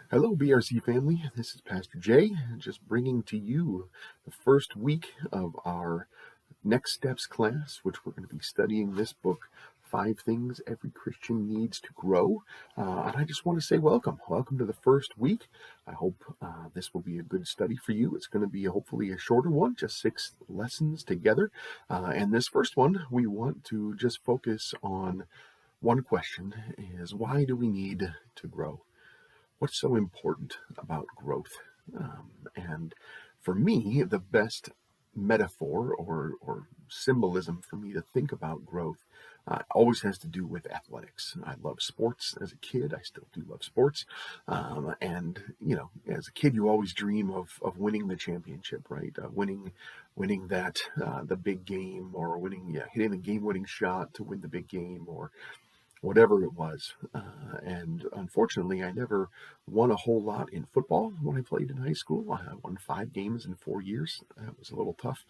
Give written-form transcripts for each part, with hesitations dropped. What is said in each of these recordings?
Hello, BRC family. This is Pastor Jay, just bringing to you the first week of our Next Steps class, which we're going to be studying this book, Five Things Every Christian Needs to Grow. And I just want to say welcome. Welcome to the first week. I hope this will be a good study for you. It's going to be hopefully a shorter one, just 6 lessons together. And this first one, we want to just focus on one question is why do we need to grow? What's so important about growth? And for me, the best metaphor or symbolism for me to think about growth always has to do with athletics. I love sports as a kid. I still do love sports. As a kid, you always dream of winning the championship, right? Winning that the big game, or hitting the game-winning shot to win the big game, or whatever it was. And unfortunately, I never won a whole lot in football when I played in high school. I won 5 games in 4 years. That was a little tough.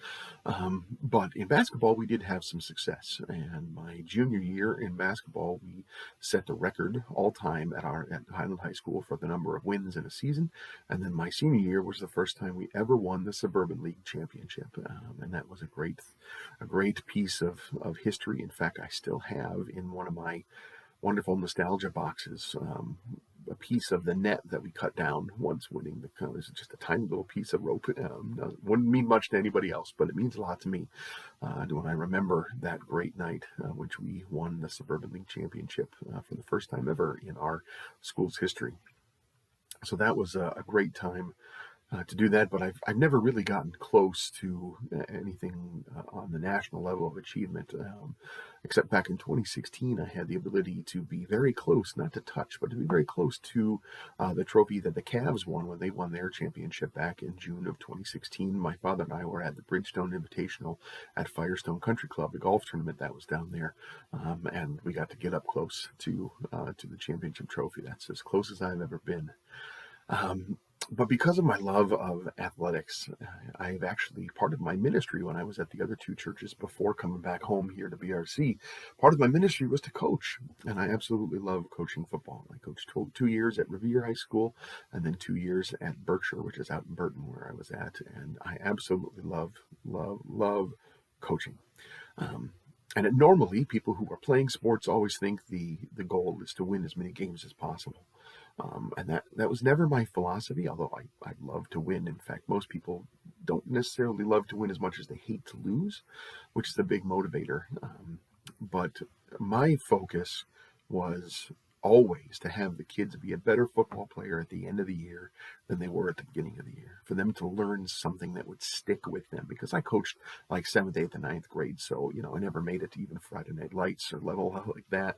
But in basketball, we did have some success. And my junior year in basketball, we set the record all time at Highland High School for the number of wins in a season. And then my senior year was the first time we ever won the Suburban League championship. And that was a great piece of history. In fact, I still have in one of my wonderful nostalgia boxes a piece of the net that we cut down once winning the it was just a tiny little piece of rope. Wouldn't mean much to anybody else, but it means a lot to me when I remember that great night which we won the Suburban League championship for the first time ever in our school's history. So that was a great time to do that, but I've never really gotten close to anything on the national level of achievement, except back in 2016, I had the ability to be very close, not to touch, but to be very close to the trophy that the Cavs won when they won their championship back in June of 2016. My father and I were at the Bridgestone Invitational at Firestone Country Club, the golf tournament that was down there, and we got to get up close to the championship trophy. That's as close as I've ever been. But because of my love of athletics, I've actually, part of my ministry when I was at the other 2 churches before coming back home here to BRC, part of my ministry was to coach. And I absolutely love coaching football. I coached 2 years at Revere High School and then 2 years at Berkshire, which is out in Burton where I was at. And I absolutely love coaching. And normally, people who are playing sports always think the goal is to win as many games as possible. And that was never my philosophy, although I love to win. In fact, most people don't necessarily love to win as much as they hate to lose, which is a big motivator. But my focus was always to have the kids be a better football player at the end of the year than they were at the beginning of the year, for them to learn something that would stick with them, because I coached like 7th, 8th, and 9th grade, so I never made it to even Friday Night Lights or level like that.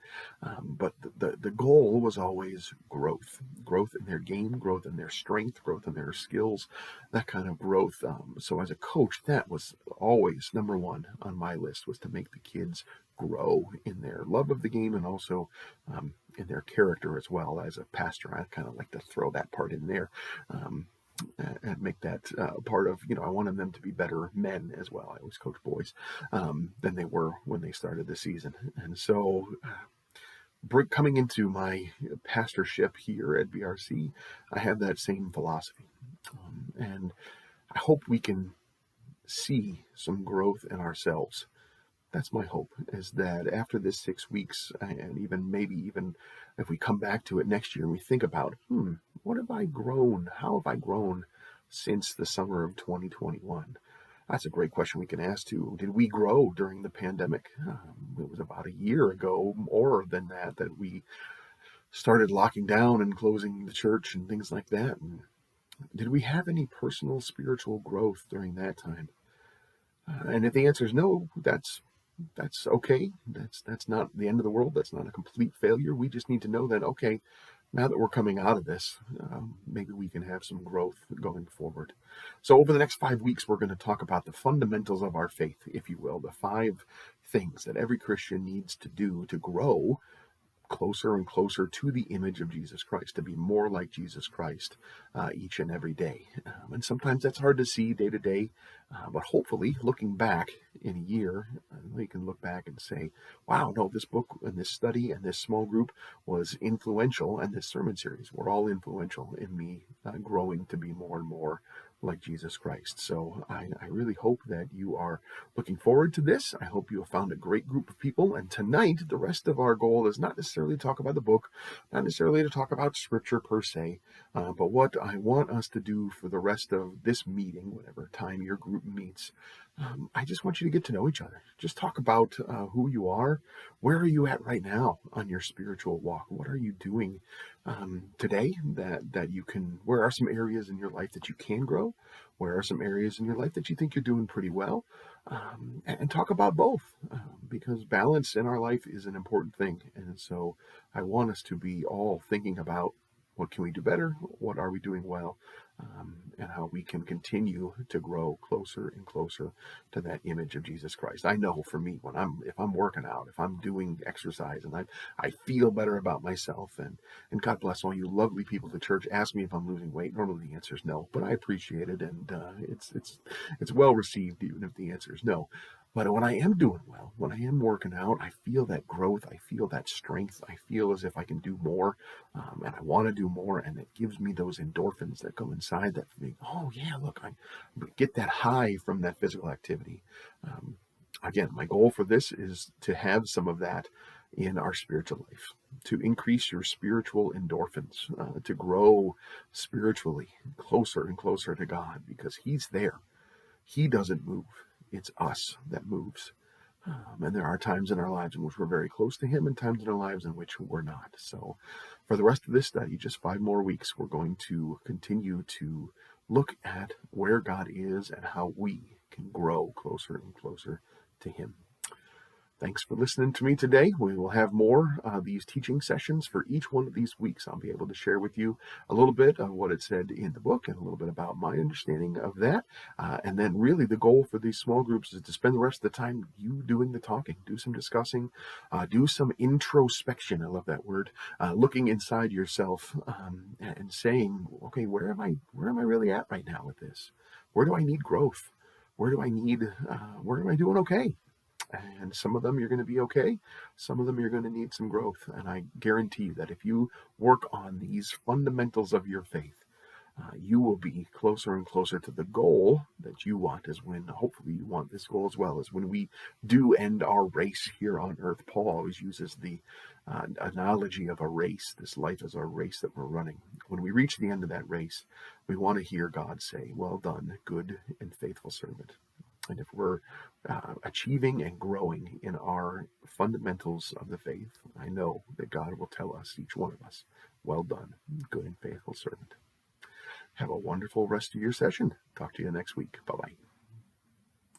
But the goal was always growth in their game, growth in their strength, growth in their skills, that kind of growth. So as a coach, that was always number one on my list, was to make the kids grow in their love of the game and also in their character as well. As a pastor, I kind of like to throw that part in there and make that part of, I wanted them to be better men as well. I always coach boys than they were when they started the season. And so coming into my pastorship here at BRC, I have that same philosophy. And I hope we can see some growth in ourselves. That's my hope, is that after this 6 weeks, and maybe even if we come back to it next year and we think about, what have I grown? How have I grown since the summer of 2021? That's a great question we can ask too. Did we grow during the pandemic? It was about a year ago, more than that we started locking down and closing the church and things like that. And did we have any personal spiritual growth during that time? And if the answer is no, that's okay. That's not the end of the world. That's not a complete failure. We just need to know that, okay, now that we're coming out of this, maybe we can have some growth going forward. So over the next 5 weeks, we're going to talk about the fundamentals of our faith, if you will, the 5 things that every Christian needs to do to grow closer and closer to the image of Jesus Christ, to be more like Jesus Christ each and every day. And sometimes that's hard to see day to day, but hopefully, looking back in a year, you can look back and say, wow, no, this book and this study and this small group was influential, and this sermon series were all influential in me growing to be more and more like Jesus Christ. So I really hope that you are looking forward to this. I hope you have found a great group of people. And tonight, the rest of our goal is not necessarily to talk about the book, not necessarily to talk about scripture per se, but what I want us to do for the rest of this meeting, whatever time your group meets, I just want you to get to know each other. Just talk about who you are. Where are you at right now on your spiritual walk? What are you doing today that you can? Where are some areas in your life that you can grow? Where are some areas in your life that you think you're doing pretty well? And talk about both, because balance in our life is an important thing. And so I want us to be all thinking about what can we do better, what are we doing well, and how we can continue to grow closer and closer to that image of Jesus Christ. I know for me, if I'm working out, if I'm doing exercise, and I feel better about myself, and God bless all you lovely people at the church. Ask me if I'm losing weight. Normally the answer is no, but I appreciate it, and it's well received even if the answer is no. But when I am doing well, when I am working out, I feel that growth, I feel that strength, I feel as if I can do more, and I want to do more, and it gives me those endorphins that go inside that for me. Oh yeah, look, I get that high from that physical activity. Um, Again, my goal for this is to have some of that in our spiritual life, to increase your spiritual endorphins, to grow spiritually closer and closer to God, because He's there. He doesn't move. It's us that moves. And there are times in our lives in which we're very close to Him and times in our lives in which we're not. So for the rest of this study, just 5 more weeks, we're going to continue to look at where God is and how we can grow closer and closer to Him. Thanks for listening to me today. We will have more these teaching sessions for each one of these weeks. I'll be able to share with you a little bit of what it said in the book and a little bit about my understanding of that. And then really the goal for these small groups is to spend the rest of the time you doing the talking, do some discussing, do some introspection. I love that word. Looking inside yourself and saying, okay, where am I really at right now with this? Where do I need growth? Where am I doing okay? And some of them you're going to be okay. Some of them you're going to need some growth. And I guarantee that if you work on these fundamentals of your faith, you will be closer and closer to the goal that you want, is when hopefully you want this goal as well, as when we do end our race here on earth. Paul always uses the analogy of a race. This life is our race that we're running. When we reach the end of that race, we want to hear God say, well done, good and faithful servant. And if we're achieving and growing in our fundamentals of the faith, I know that God will tell us, each one of us, well done, good and faithful servant. Have a wonderful rest of your session. Talk to you next week. Bye-bye.